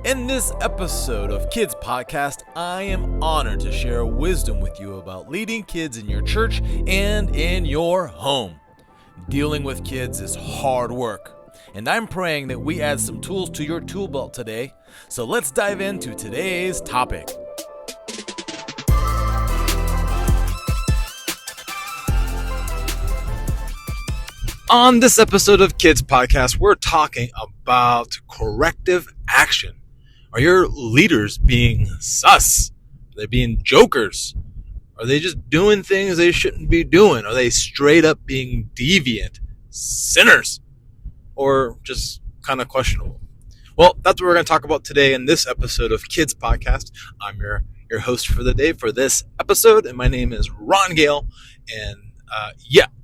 In this episode of Kids Podcast, I am honored to share wisdom with you about leading kids in your church and in your home. Dealing with kids is hard work, and I'm praying that we add some tools to your tool belt today. So let's dive into today's topic. On this episode of Kids Podcast, we're talking about corrective action. Are your leaders being sus? Are they being jokers? Are they just doing things they shouldn't be doing? Are they straight up being deviant, sinners, or just kind of questionable? Well, that's what we're going to talk about today in this episode of Kids Podcast. I'm your host for the day for this episode, and my name is Ron Gale. And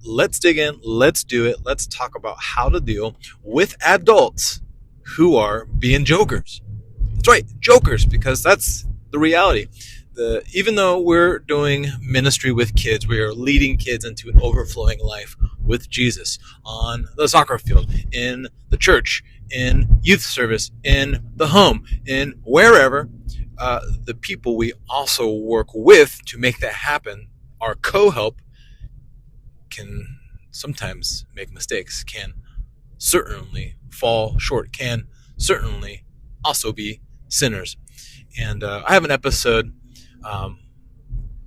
let's dig in. Let's do it. Let's talk about how to deal with adults who are being jokers. That's right, jokers, because that's the reality. Even though we're doing ministry with kids, we are leading kids into an overflowing life with Jesus on the soccer field, in the church, in youth service, in the home, in wherever. The people we also work with to make that happen, our co-help, can sometimes make mistakes, can certainly fall short, can certainly also be sinners. And I have an episode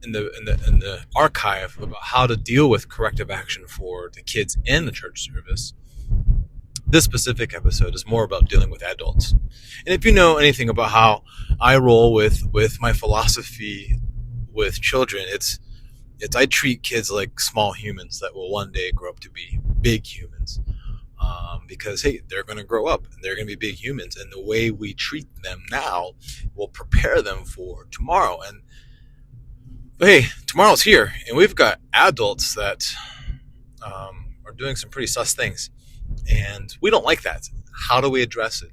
in the archive about how to deal with corrective action for the kids in the church service. This specific episode is more about dealing with adults. And if you know anything about how I roll with my philosophy with children, it's I treat kids like small humans that will one day grow up to be big humans. Because, hey, they're going to grow up and they're going to be big humans. And the way we treat them now will prepare them for tomorrow. But hey, tomorrow's here, and we've got adults that are doing some pretty sus things. And we don't like that. How do we address it?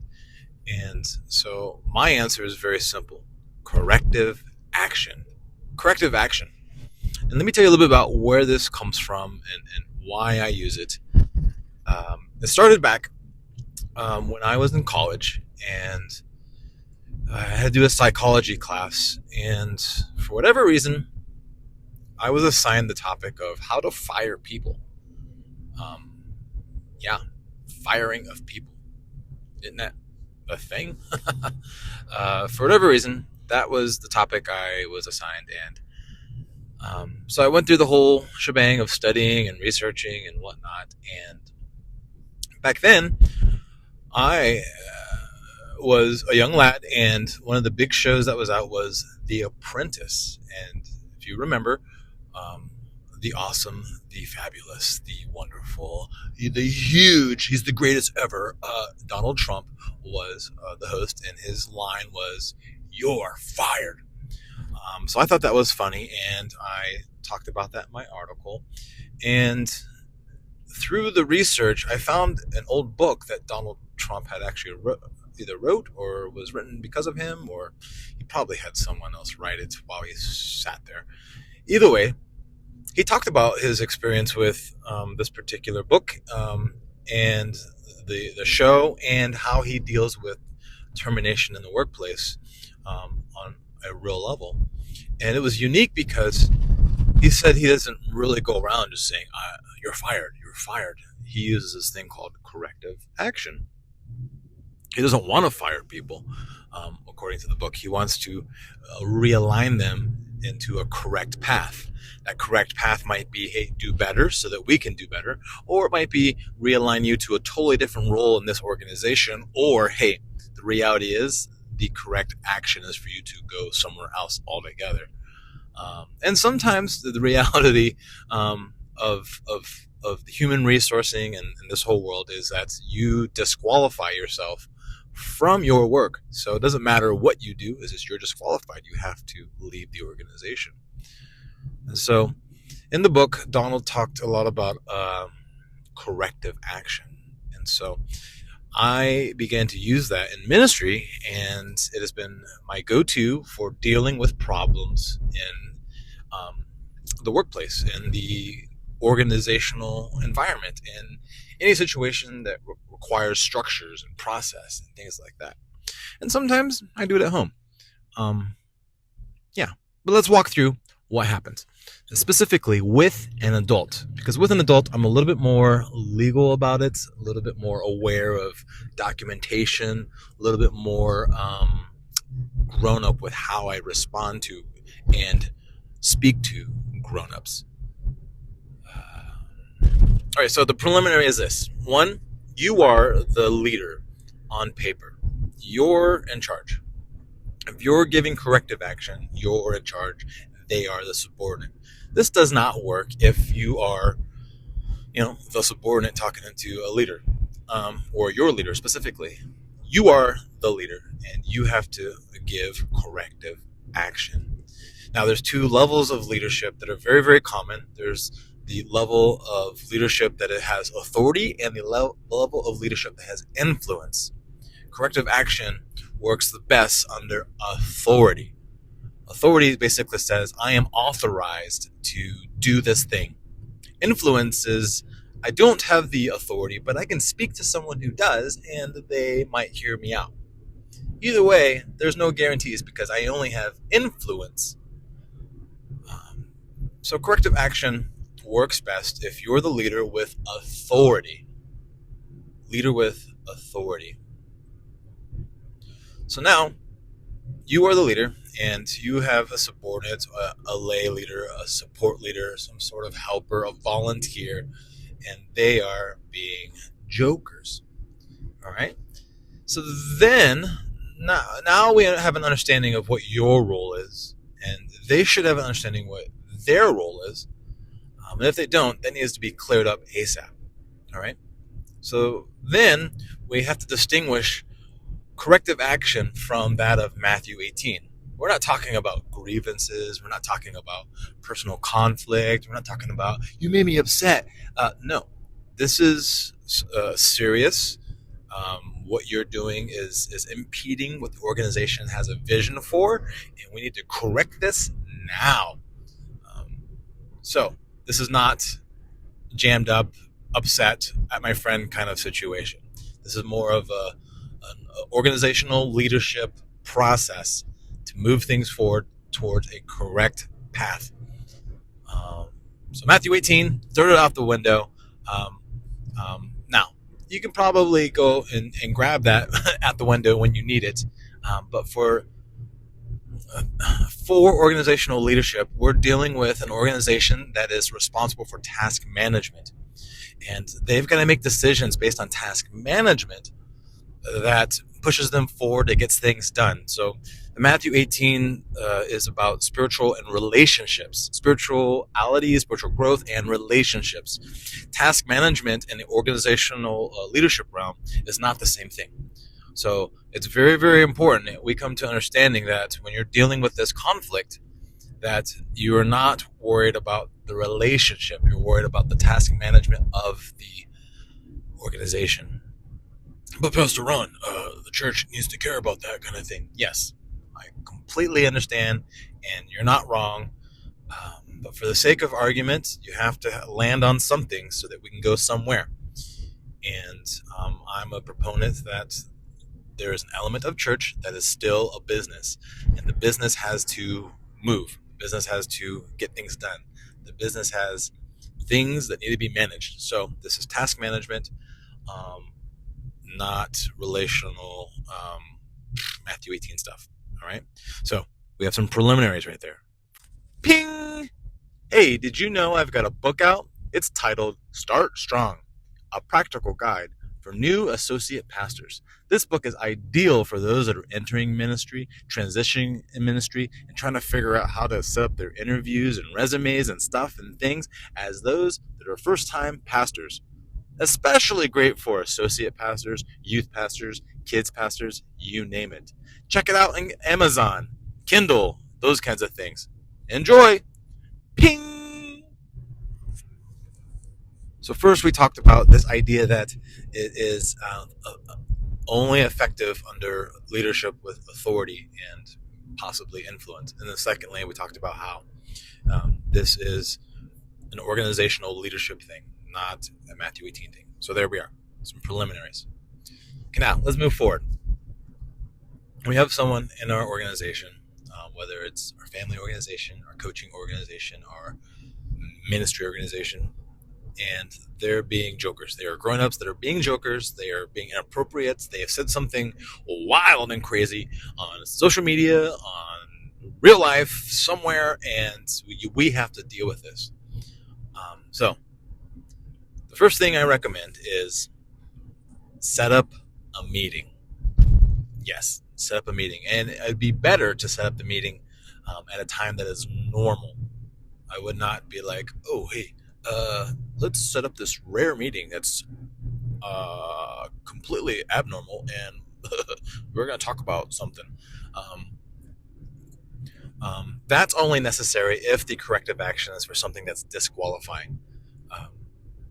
And so my answer is very simple. Corrective action. Corrective action. And let me tell you a little bit about where this comes from and why I use it. It started back when I was in college, and I had to do a psychology class. And for whatever reason, I was assigned the topic of how to fire people. Firing of people. Isn't that a thing? For whatever reason, that was the topic I was assigned, and so I went through the whole shebang of studying and researching and whatnot. And back then, I was a young lad, and one of the big shows that was out was The Apprentice. And if you remember, the awesome, the fabulous, the wonderful, the huge, he's the greatest ever, Donald Trump was the host, and his line was, "You're fired." So I thought that was funny, and I talked about that in my article. And through the research, I found an old book that Donald Trump had actually either wrote or was written because of him, or he probably had someone else write it while he sat there. Either way, he talked about his experience with this particular book and the show, and how he deals with termination in the workplace on a real level. And it was unique because he said he doesn't really go around just saying, you're fired, you're fired. He uses this thing called corrective action. He doesn't want to fire people, according to the book. He wants to realign them into a correct path. That correct path might be, hey, do better so that we can do better. Or it might be realign you to a totally different role in this organization. Or, hey, the reality is the correct action is for you to go somewhere else altogether. And sometimes the reality of the human resourcing and this whole world is that you disqualify yourself from your work. So it doesn't matter what you do, is just you're disqualified. You have to leave the organization. And so in the book, Donald talked a lot about corrective action. And so I began to use that in ministry, and it has been my go-to for dealing with problems in the workplace, in the organizational environment, in any situation that requires structures and process and things like that. And sometimes I do it at home. Um, yeah, but let's walk through what happens. Specifically with an adult, because with an adult, I'm a little bit more legal about it, a little bit more aware of documentation, a little bit more grown up with how I respond to and speak to grown ups. All right, so the preliminary is this. One, you are the leader on paper. You're in charge. If you're giving corrective action, you're in charge. They are the subordinate. This does not work if you are, the subordinate talking to a leader, or your leader specifically. You are the leader, and you have to give corrective action. Now, there's two levels of leadership that are very, very common. There's the level of leadership that it has authority, and the level of leadership that has influence. Corrective action works the best under authority. Authority basically says, I am authorized to do this thing. Influence is, I don't have the authority, but I can speak to someone who does, and they might hear me out. Either way, there's no guarantees because I only have influence. So corrective action works best if you're the leader with authority. Leader with authority. So now, you are the leader, and you have a subordinate, a lay leader, a support leader, some sort of helper, a volunteer, and they are being jokers. All right? So then, now we have an understanding of what your role is, and they should have an understanding what their role is. And if they don't, that needs to be cleared up ASAP. All right? So then we have to distinguish corrective action from that of Matthew 18. We're not talking about grievances. We're not talking about personal conflict. We're not talking about, you made me upset. No, this is serious. What you're doing is impeding what the organization has a vision for, and we need to correct this now. So this is not jammed up, upset at my friend kind of situation. This is more of an organizational leadership process to move things forward towards a correct path. So Matthew 18, throw it out the window. Now, you can probably go and grab that at the window when you need it. But for organizational leadership, we're dealing with an organization that is responsible for task management. And they've got to make decisions based on task management that pushes them forward, it gets things done. So Matthew 18 is about spiritual and relationships, spirituality, spiritual growth, and relationships. Task management in the organizational leadership realm is not the same thing. So it's very, very important that we come to understanding that when you're dealing with this conflict, that you are not worried about the relationship. You're worried about the task management of the organization. But Pastor Ron, the church needs to care about that kind of thing. Yes, I completely understand, and you're not wrong. But for the sake of argument, you have to land on something so that we can go somewhere. And I'm a proponent that there is an element of church that is still a business, and the business has to move. The business has to get things done. The business has things that need to be managed. So this is task management, not relational Matthew 18 stuff. All right. So we have some preliminaries right there. Ping! Hey, did you know I've got a book out? It's titled Start Strong, a practical guide for new associate pastors. This book is ideal for those that are entering ministry, transitioning in ministry, and trying to figure out how to set up their interviews and resumes and stuff and things as those that are first-time pastors. Especially great for associate pastors, youth pastors, kids pastors, you name it. Check it out on Amazon, Kindle, those kinds of things. Enjoy! Ping! So first we talked about this idea that it is only effective under leadership with authority and possibly influence. In the second lane, we talked about how this is an organizational leadership thing, not a Matthew 18 thing. So there we are, some preliminaries. Okay, now let's move forward. We have someone in our organization, whether it's our family organization, our coaching organization, our ministry organization, and they're being jokers. They are grown-ups that are being jokers. They are being inappropriate. They have said something wild and crazy on social media, on real life, somewhere, and we have to deal with this. So the first thing I recommend is set up a meeting. Yes, set up a meeting. And it'd be better to set up the meeting at a time that is normal. I would not be like, oh, hey, let's set up this rare meeting that's completely abnormal and we're going to talk about something. That's only necessary if the corrective action is for something that's disqualifying. Um,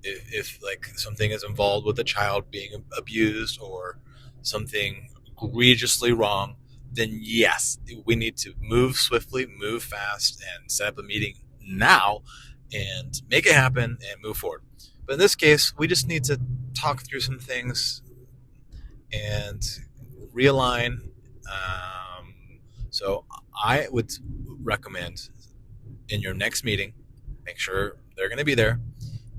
if like something is involved with a child being abused or something egregiously wrong, then yes, we need to move swiftly, move fast, and set up a meeting now and make it happen and move forward. But in this case, we just need to talk through some things and realign. So I would recommend in your next meeting, make sure they're going to be there.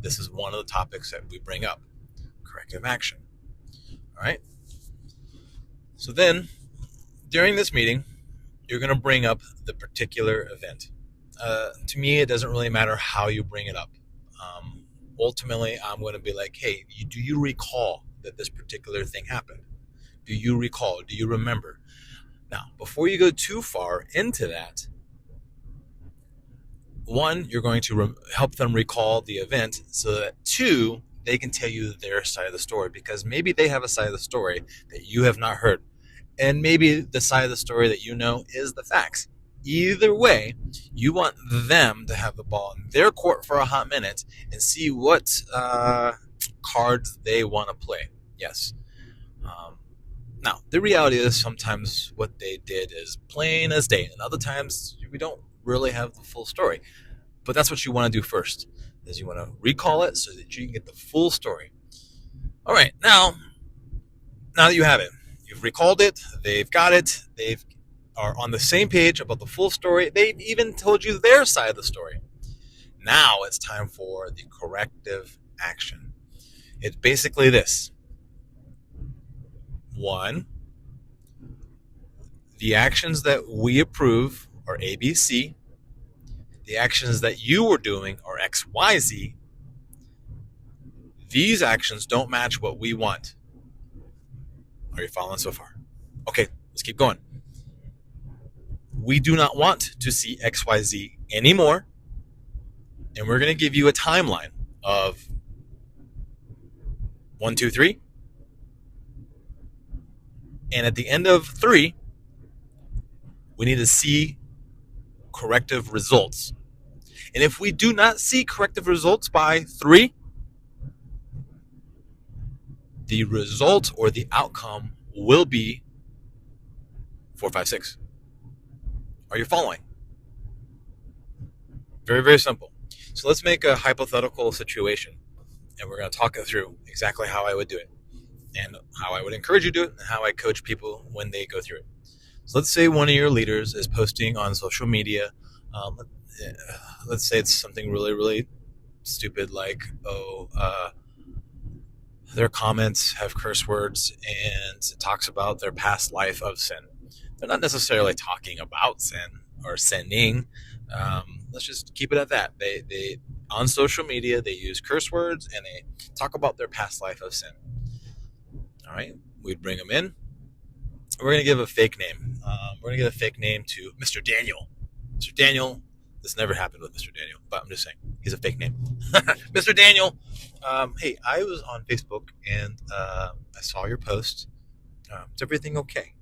This is one of the topics that we bring up, corrective action. All right. So then during this meeting, you're going to bring up the particular event. To me, it doesn't really matter how you bring it up. Ultimately, I'm going to be like, hey, do you recall that this particular thing happened? Do you recall? Do you remember? Now, before you go too far into that, one, you're going to help them recall the event so that two, they can tell you their side of the story, because maybe they have a side of the story that you have not heard. And maybe the side of the story that you know is the facts. Either way, you want them to have the ball in their court for a hot minute and see what cards they want to play. Yes. Now, the reality is sometimes what they did is plain as day, and other times we don't really have the full story. But that's what you want to do first, is you want to recall it so that you can get the full story. All right, now that you have it, you've recalled it, they've got it, they are on the same page about the full story, they've even told you their side of the story. Now it's time for the corrective action. It's basically this. 1, the actions that we approve are A, B, C. The actions that you were doing are X, Y, Z. These actions don't match what we want. Are you following so far? Okay, let's keep going. We do not want to see X, Y, Z anymore. And we're going to give you a timeline of 1, 2, 3. And at the end of 3, we need to see corrective results. And if we do not see corrective results by 3, the result or the outcome will be 4, 5, 6. Are you following? Very, very simple. So let's make a hypothetical situation, and we're going to talk it through exactly how I would do it, and how I would encourage you to do it, and how I coach people when they go through it. So let's say one of your leaders is posting on social media. Let's say it's something really, really stupid, like, their comments have curse words and it talks about their past life of sin. They're not necessarily talking about sin or sinning. Let's just keep it at that. They on social media, they use curse words and they talk about their past life of sin. All right, we'd bring them in. We're going to give a fake name. We're going to give a fake name to Mr. Daniel. Mr. Daniel, this never happened with Mr. Daniel, but I'm just saying, he's a fake name. Mr. Daniel, hey, I was on Facebook and I saw your post. Is everything okay?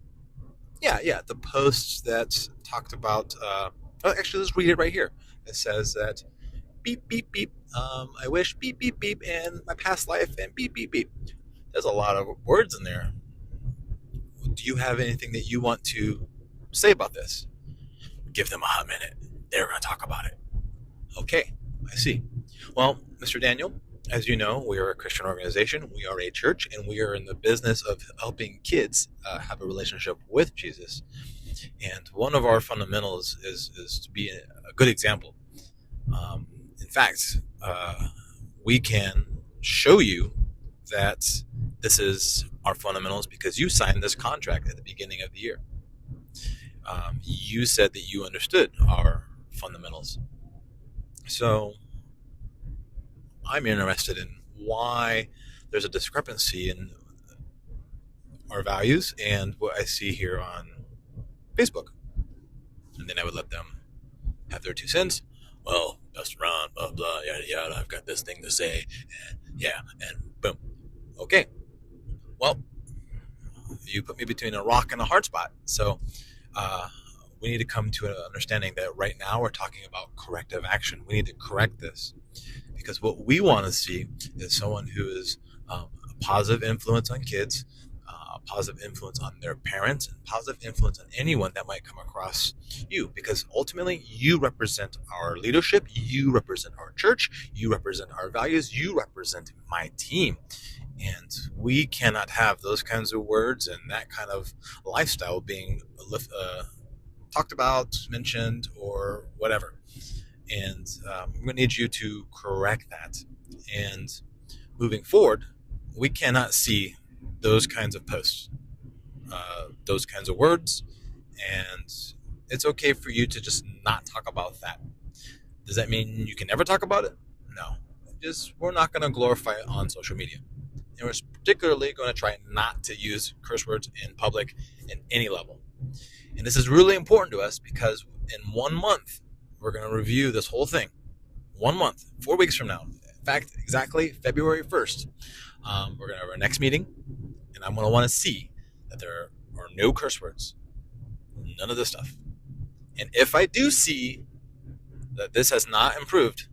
Yeah, the post that talked about, actually, let's read it right here. It says that, beep, beep, beep, I wish, beep, beep, beep, and my past life, and beep, beep, beep. There's a lot of words in there. Do you have anything that you want to say about this? Give them a hot minute. They're going to talk about it. Okay, I see. Well, Mr. Daniel, As you know, we are a Christian organization, we are a church, and we are in the business of helping kids have a relationship with Jesus. And one of our fundamentals is to be a good example. In fact, we can show you that this is our fundamentals because you signed this contract at the beginning of the year. You said that you understood our fundamentals. So I'm interested in why there's a discrepancy in our values and what I see here on Facebook. And then I would let them have their 2 cents. Well, Pastor Ron, blah, blah, yada, yada, I've got this thing to say. And yeah, and boom. Okay. Well, you put me between a rock and a hard spot. So we need to come to an understanding that right now we're talking about corrective action. We need to correct this. Because what we want to see is someone who is a positive influence on kids, a positive influence on their parents, and positive influence on anyone that might come across you. Because ultimately, you represent our leadership, you represent our church, you represent our values, you represent my team. And we cannot have those kinds of words and that kind of lifestyle being talked about, mentioned, or whatever. And I'm going to need you to correct that. And moving forward, we cannot see those kinds of posts, those kinds of words, and it's okay for you to just not talk about that. Does that mean you can never talk about it? No. We're not going to glorify it on social media. And we're particularly going to try not to use curse words in public in any level. And this is really important to us because in 1 month, we're going to review this whole thing. 1 month, 4 weeks from now. In fact, exactly February 1st. We're going to have our next meeting, and I'm going to want to see that there are no curse words. None of this stuff. And if I do see that this has not improved,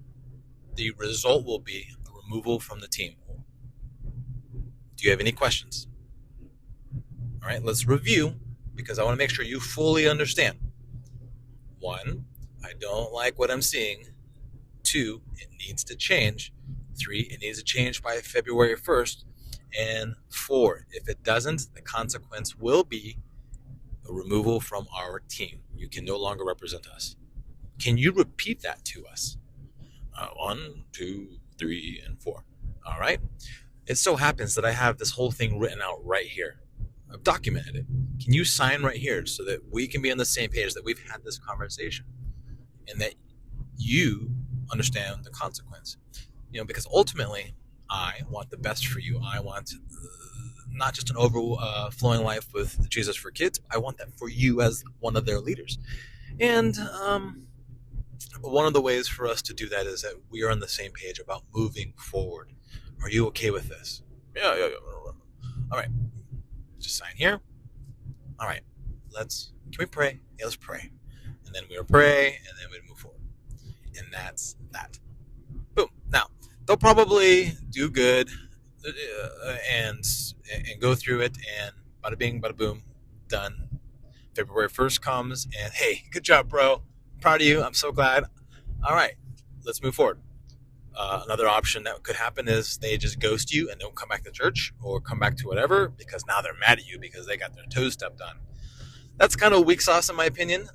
the result will be a removal from the team. Do you have any questions? All right, let's review because I want to make sure you fully understand. 1, I don't like what I'm seeing. 2, it needs to change. 3, it needs to change by February 1st. And 4, if it doesn't, the consequence will be a removal from our team. You can no longer represent us. Can you repeat that to us? 1, 2, 3, and 4. All right. It so happens that I have this whole thing written out right here. I've documented it. Can you sign right here so that we can be on the same page, that we've had this conversation and that you understand the consequence? Because ultimately, I want the best for you. I want not just an overflowing life with Jesus for kids. I want that for you as one of their leaders. And one of the ways for us to do that is that we are on the same page about moving forward. Are you okay with this? Yeah. All right. Just sign here. All right. Can we pray? Yeah, let's pray. And then we'll pray, and then we'll move forward. And that's that. Boom. Now, they'll probably do good and go through it, and bada bing, bada boom, done. February 1st comes, and hey, good job, bro. I'm proud of you. I'm so glad. All right, let's move forward. Another option that could happen is they just ghost you and don't come back to church or come back to whatever because now they're mad at you because they got their toes stepped on. That's kind of weak sauce in my opinion.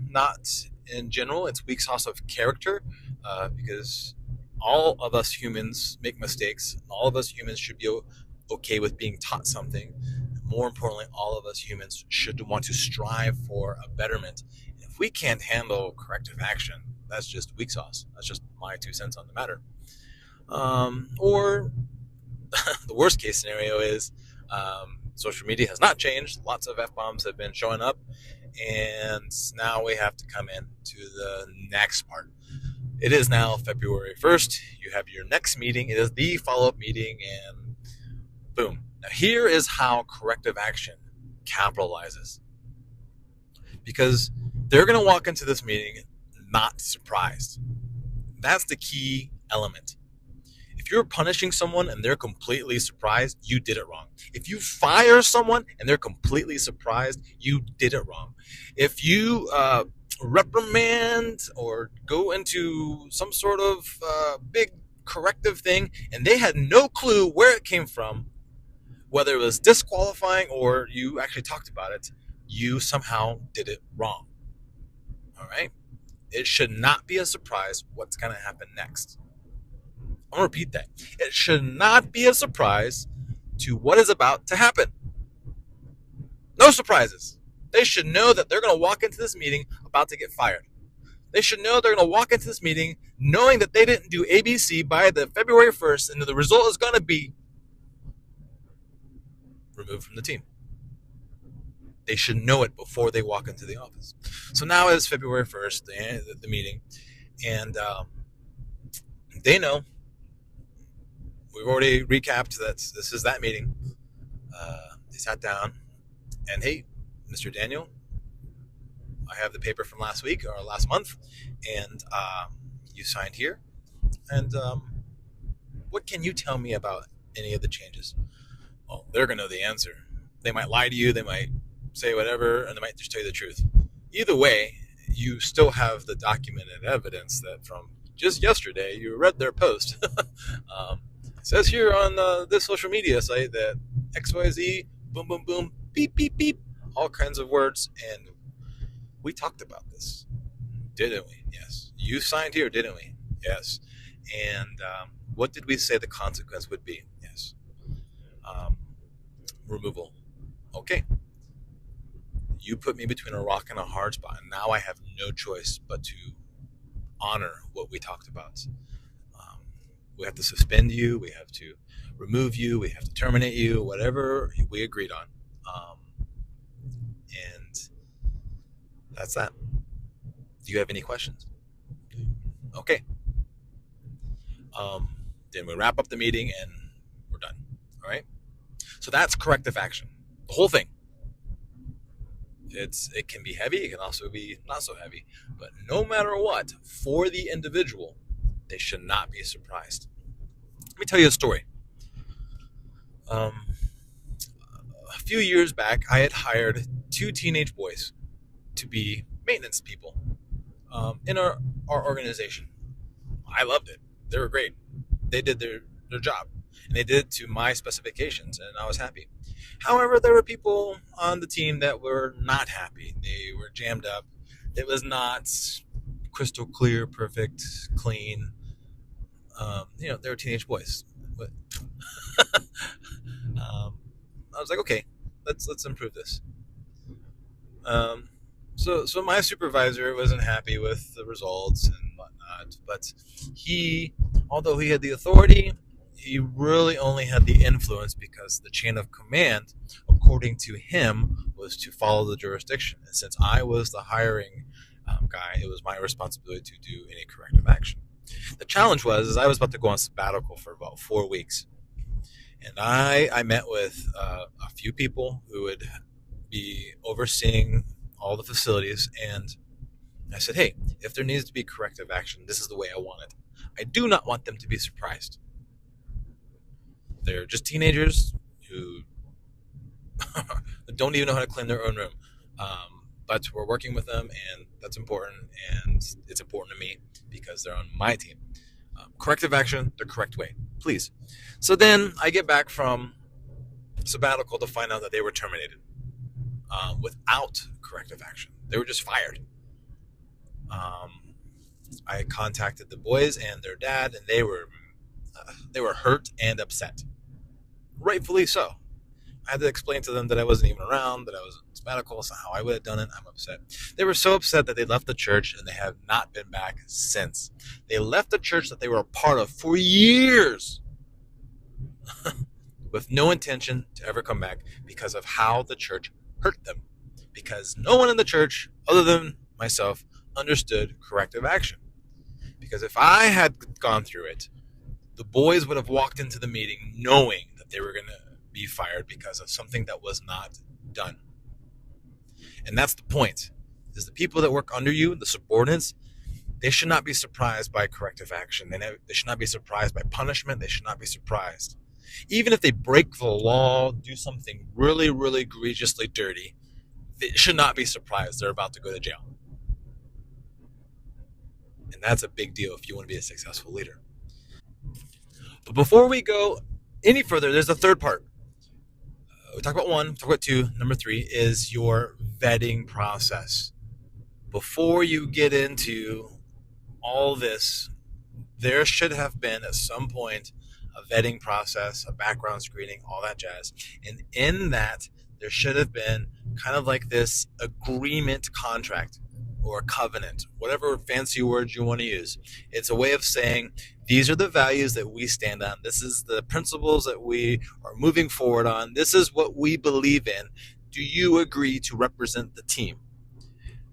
Not in general. It's weak sauce of character because all of us humans make mistakes. All of us humans should be okay with being taught something. More importantly, all of us humans should want to strive for a betterment. If we can't handle corrective action, that's just weak sauce. That's just my 2 cents on the matter. Or the worst case scenario is social media has not changed. Lots of F-bombs have been showing up. And now we have to come in to the next part. It is now February 1st. You have your next meeting. It is the follow-up meeting. And boom. Now here is how corrective action capitalizes. Because they're going to walk into this meeting not surprised. That's the key element. If you're punishing someone and they're completely surprised, you did it wrong. If you fire someone and they're completely surprised, you did it wrong. If you reprimand or go into some sort of big corrective thing, and they had no clue where it came from, whether it was disqualifying or you actually talked about it, you somehow did it wrong. All right? It should not be a surprise what's going to happen next. I'm going to repeat that. It should not be a surprise to what is about to happen. No surprises. They should know that they're going to walk into this meeting about to get fired. They should know they're going to walk into this meeting knowing that they didn't do ABC by the February 1st, and the result is going to be removed from the team. They should know it before they walk into the office. So now it's February 1st, the meeting, and they know. We've already recapped that this is that meeting. They sat down, and hey, Mr. Daniel, I have the paper from last week or last month, and you signed here. And what can you tell me about any of the changes? Well, they're going to know the answer. They might lie to you, they might say whatever, and they might just tell you the truth. Either way, you still have the documented evidence that from just yesterday you read their post. It says here on this social media site that XYZ, boom, boom, boom, beep, beep, beep, all kinds of words. And we talked about this, didn't we? Yes. You signed here, didn't we? Yes. And what did we say the consequence would be? Yes. Removal. Okay. You put me between a rock and a hard spot, and now I have no choice but to honor what we talked about. We have to suspend you, we have to remove you, we have to terminate you, whatever we agreed on. And that's that. Do you have any questions? Okay. Then we wrap up the meeting and we're done. All right. So that's corrective action. The whole thing. It can be heavy. It can also be not so heavy. But no matter what, for the individual, they should not be surprised. Let me tell you a story. A few years back, I had hired 2 teenage boys to be maintenance people in our organization. I loved it. They were great. They did their job, and they did it to my specifications, and I was happy. However, there were people on the team that were not happy. They were jammed up. It was not crystal clear, perfect, clean. They were teenage boys. But I was like, okay, let's improve this. So my supervisor wasn't happy with the results and whatnot, but although he had the authority, he really only had the influence because the chain of command, according to him, was to follow the jurisdiction. And since I was the hiring guy, it was my responsibility to do any corrective action. The challenge was I was about to go on sabbatical for about 4 weeks. And I met with a few people who would be overseeing all the facilities. And I said, hey, if there needs to be corrective action, this is the way I want it. I do not want them to be surprised. They're just teenagers who don't even know how to clean their own room. But we're working with them, and that's important. And it's important to me because they're on my team. Corrective action the correct way, please. So then I get back from sabbatical to find out that they were terminated without corrective action. They were just fired. I contacted the boys and their dad, and they were hurt and upset. Rightfully so. I had to explain to them that I wasn't even around, that I was sabbatical, so how I would have done it. I'm upset. They were so upset that they left the church, and they have not been back since. They left the church that they were a part of for years with no intention to ever come back because of how the church hurt them. Because no one in the church, other than myself, understood corrective action. Because if I had gone through it, the boys would have walked into the meeting knowing that they were going to be fired because of something that was not done. And that's the point, is the people that work under you, the subordinates, they should not be surprised by corrective action. They should not be surprised by punishment. They should not be surprised. Even if they break the law, do something really, really egregiously dirty, they should not be surprised they're about to go to jail. And that's a big deal if you want to be a successful leader. But before we go any further, there's a third part. We talked about one, we talked about two. Number three is your vetting process. Before you get into all this, there should have been at some point a vetting process, a background screening, all that jazz. And in that, there should have been kind of like this agreement contract or covenant, whatever fancy words you want to use. It's a way of saying, these are the values that we stand on. This is the principles that we are moving forward on. This is what we believe in. Do you agree to represent the team?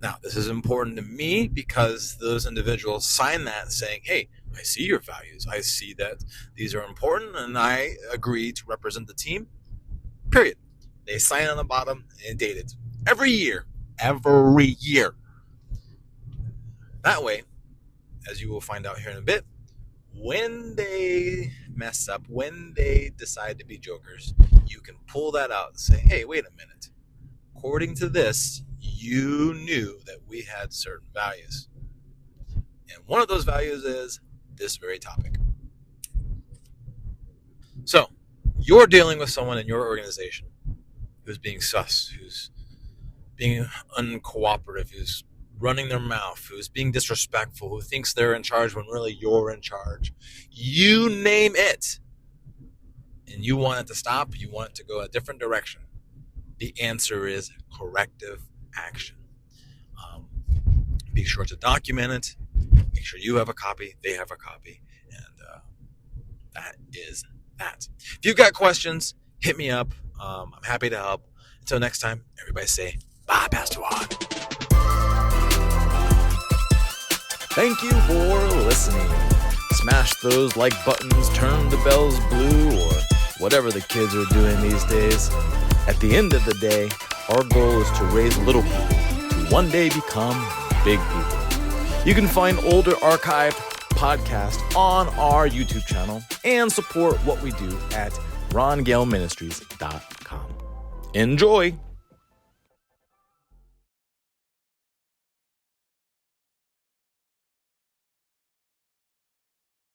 Now, this is important to me because those individuals sign that saying, hey, I see your values. I see that these are important and I agree to represent the team, period. They sign on the bottom and date it every year. That way, as you will find out here in a bit, when they mess up, when they decide to be jokers, you can pull that out and say, hey, wait a minute. According to this, you knew that we had certain values. And one of those values is this very topic. So, you're dealing with someone in your organization who's being sus, who's being uncooperative, who's running their mouth, who's being disrespectful, who thinks they're in charge when really you're in charge. You name it. And you want it to stop, you want it to go a different direction. The answer is corrective action. Be sure to document it. Make sure you have a copy, they have a copy, and that is that. If you've got questions, hit me up. I'm happy to help. Until next time, everybody say bye, Pastor Juan. Thank you for listening. Smash those like buttons, turn the bells blue, or whatever the kids are doing these days. At the end of the day, our goal is to raise little people to one day become big people. You can find older archived podcasts on our YouTube channel and support what we do at rongaleministries.com. Enjoy!